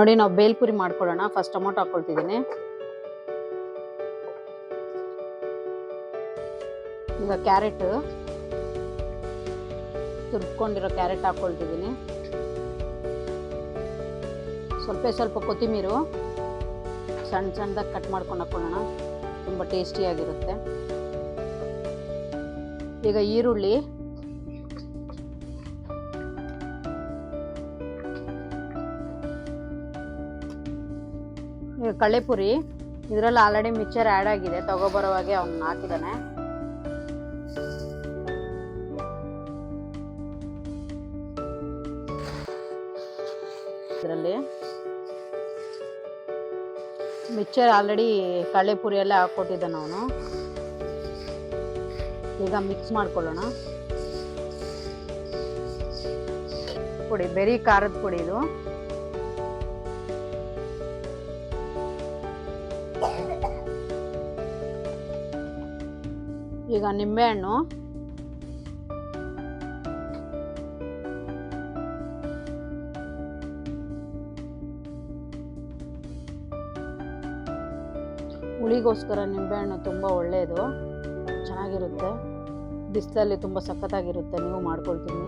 ನೋಡಿ ನಾವು ಬೇಲ್ಪುರಿ ಮಾಡ್ಕೊಳ್ಳೋಣ. ಫಸ್ಟ್ ಟೊಮೊಟೊ ಹಾಕೊಳ್ತಿದ್ದೀನಿ. ಈಗ ಕ್ಯಾರೆಟ್, ತುರ್ಕೊಂಡಿರೋ ಕ್ಯಾರೆಟ್ ಹಾಕೊಳ್ತಿದ್ದೀನಿ. ಸ್ವಲ್ಪ ಕೊತ್ತಿಮೀರು ಸಣ್ಣ ಸಣ್ಣದಾಗಿ ಕಟ್ ಮಾಡ್ಕೊಂಡು ಹಾಕೊಳ್ಳೋಣ, ತುಂಬ ಟೇಸ್ಟಿಯಾಗಿರುತ್ತೆ. ಈಗ ಈರುಳ್ಳಿ, ಈಗ ಕಳ್ಳೆಪುರಿ. ಇದರಲ್ಲಿ ಆಲ್ರೆಡಿ ಮಿಕ್ಸರ್ ಆ್ಯಡ್ ಆಗಿದೆ, ತಗೋಬರೋವಾಗೆ ಅವ್ನು ಹಾಕಿದ್ದಾನೆ. ಇದರಲ್ಲಿ ಮಿಕ್ಸರ್ ಆಲ್ರೆಡಿ ಕಳ್ಳೆಪುರಿ ಎಲ್ಲ ಹಾಕ್ಕೊಟ್ಟಿದ್ದಾನೆ ಅವನು. ಈಗ ಮಿಕ್ಸ್ ಮಾಡ್ಕೊಳ್ಳೋಣ. ಪುಡಿ, ಬೆರಿ ಖಾರದ ಪುಡಿ ಇದು. ಈಗ ನಿಂಬೆಹಣ್ಣು, ಹುಳಿಗೋಸ್ಕರ ನಿಂಬೆಹಣ್ಣು ತುಂಬ ಒಳ್ಳೆಯದು, ಚೆನ್ನಾಗಿರುತ್ತೆ. ಬಿಸಿಲಲ್ಲಿ ತುಂಬ ಸಖತ್ತಾಗಿರುತ್ತೆ, ನೀವು ಮಾಡ್ಕೊಳ್ತೀನಿ.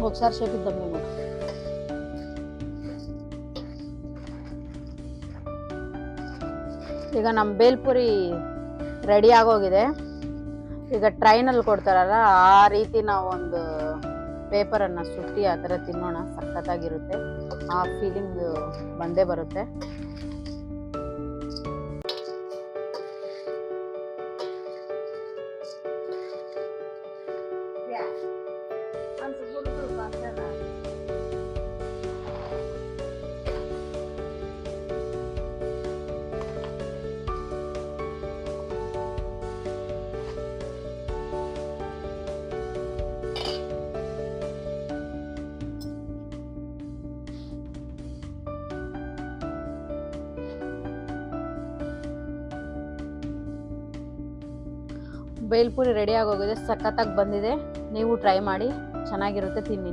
ఒకసారి చేపిద్దాం మేము. ಈಗ ನಮ್ಮ ಬೇಲ್ಪುರಿ ರೆಡಿ ಆಗೋಗಿದೆ. ಈಗ ಟ್ರೈನಲ್ಲಿ ಕೊಡ್ತಾರಲ್ಲ, ಆ ರೀತಿ ನಾವು ಒಂದು ಪೇಪರನ್ನು ಸುತ್ತಿ ಆ ಥರ ತಿನ್ನೋಣ, ಸಖತ್ತಾಗಿರುತ್ತೆ. ಆ ಫೀಲಿಂಗ್ ಬಂದೇ ಬರುತ್ತೆ. ಬೇಲ್ಪುರಿ ರೆಡಿ ಆಗೋಗಿದೆ, ಸಖತ್ತಾಗಿ ಬಂದಿದೆ. ನೀವು ಟ್ರೈ ಮಾಡಿ, ಚೆನ್ನಾಗಿರುತ್ತೆ, ತಿನ್ನಿ.